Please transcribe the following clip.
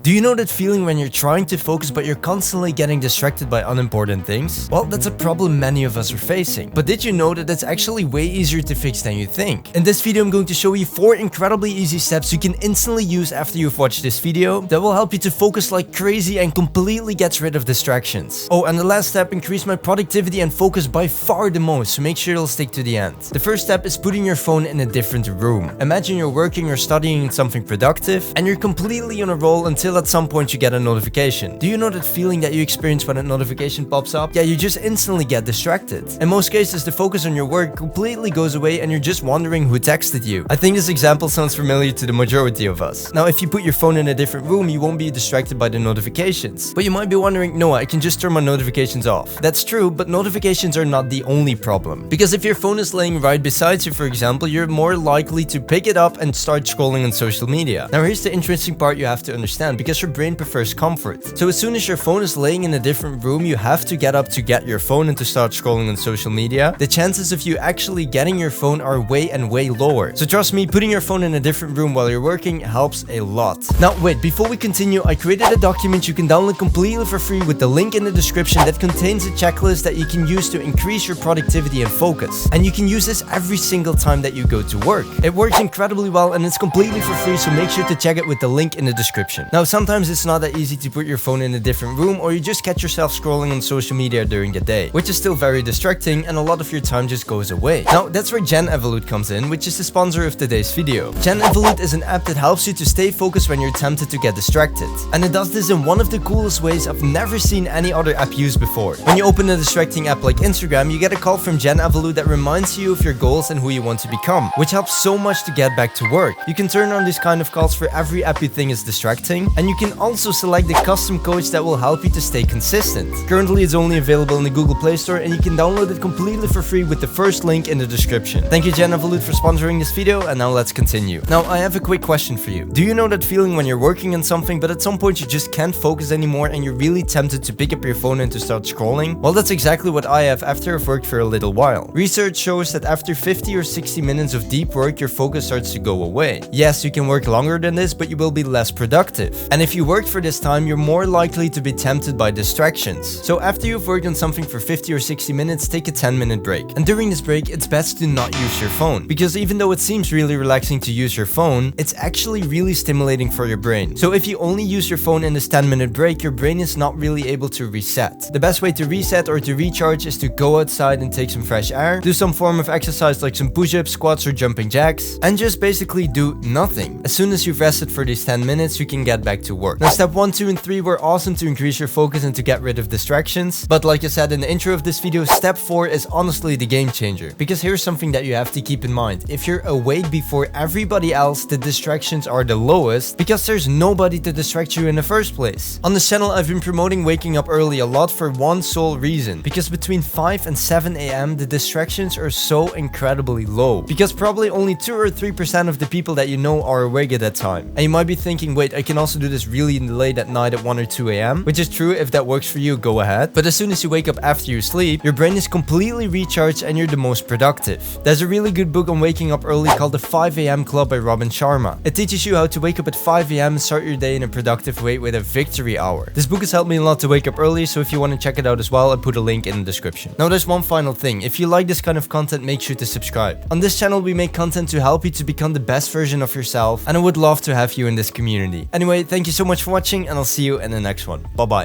Do you know that feeling when you're trying to focus but you're constantly getting distracted by unimportant things? Well, that's a problem many of us are facing. But did you know that that's actually way easier to fix than you think? In this video, I'm going to show you 4 incredibly easy steps you can instantly use after you've watched this video that will help you to focus like crazy and completely get rid of distractions. Oh, and the last step increased my productivity and focus by far the most, so make sure you'll stick to the end. The first step is putting your phone in a different room. Imagine you're working or studying something productive and you're completely on a roll until at some point you get a notification. Do you know that feeling that you experience when a notification pops up? Yeah, you just instantly get distracted. In most cases, the focus on your work completely goes away and you're just wondering who texted you. I think this example sounds familiar to the majority of us. Now, if you put your phone in a different room, you won't be distracted by the notifications. But you might be wondering, no, I can just turn my notifications off. That's true, but notifications are not the only problem. Because if your phone is laying right beside you, for example, you're more likely to pick it up and start scrolling on social media. Now, here's the interesting part you have to understand, because your brain prefers comfort. So as soon as your phone is laying in a different room, you have to get up to get your phone and to start scrolling on social media. The chances of you actually getting your phone are way lower. So trust me, putting your phone in a different room while you're working helps a lot. Now wait, before we continue, I created a document you can download completely for free with the link in the description that contains a checklist that you can use to increase your productivity and focus. And you can use this every single time that you go to work. It works incredibly well and it's completely for free, so make sure to check it with the link in the description. Now sometimes it's not that easy to put your phone in a different room, or you just catch yourself scrolling on social media during the day, which is still very distracting and a lot of your time just goes away. Now that's where GenEvolute comes in, which is the sponsor of today's video. GenEvolute is an app that helps you to stay focused when you're tempted to get distracted. And it does this in one of the coolest ways I've never seen any other app use before. When you open a distracting app like Instagram, you get a call from GenEvolute that reminds you of your goals and who you want to become, which helps so much to get back to work. You can turn on these kind of calls for every app you think is distracting, and you can also select the custom coach that will help you to stay consistent. Currently, it's only available in the Google Play Store, and you can download it completely for free with the first link in the description. Thank you, GenEvolute, for sponsoring this video, and now let's continue. Now, I have a quick question for you. Do you know that feeling when you're working on something, but at some point you just can't focus anymore and you're really tempted to pick up your phone and to start scrolling? Well, that's exactly what I have after I've worked for a little while. Research shows that after 50 or 60 minutes of deep work, your focus starts to go away. Yes, you can work longer than this, but you will be less productive. And if you worked for this time, you're more likely to be tempted by distractions. So after you've worked on something for 50 or 60 minutes, take a 10-minute break. And during this break, it's best to not use your phone, because even though it seems really relaxing to use your phone, it's actually really stimulating for your brain. So if you only use your phone in this 10-minute break, your brain is not really able to reset. The best way to reset or to recharge is to go outside and take some fresh air, do some form of exercise like some push-ups, squats, or jumping jacks, and just basically do nothing. As soon as you've rested for these 10 minutes, you can get back to work. Now, step 1, 2, and 3 were awesome to increase your focus and to get rid of distractions, but like I said in the intro of this video, step 4 is honestly the game changer, because here's something that you have to keep in mind. If you're awake before everybody else, the distractions are the lowest, because there's nobody to distract you in the first place. On this channel, I've been promoting waking up early a lot for one sole reason, because between 5 and 7 a.m. the distractions are so incredibly low, because probably only 2 or 3% of the people that you know are awake at that time. And you might be thinking, wait, I can also do this really late at night at 1 or 2 a.m, which is true. If that works for you, go ahead. But as soon as you wake up after you sleep, your brain is completely recharged and you're the most productive. There's a really good book on waking up early called The 5 a.m. Club by Robin Sharma. It teaches you how to wake up at 5 a.m. and start your day in a productive way with a victory hour. This book has helped me a lot to wake up early, so if you want to check it out as well, I put a link in the description. Now there's one final thing. If you like this kind of content, make sure to subscribe. On this channel, we make content to help you to become the best version of yourself, and I would love to have you in this community. Anyway, thank you so much for watching, and I'll see you in the next one. Bye bye.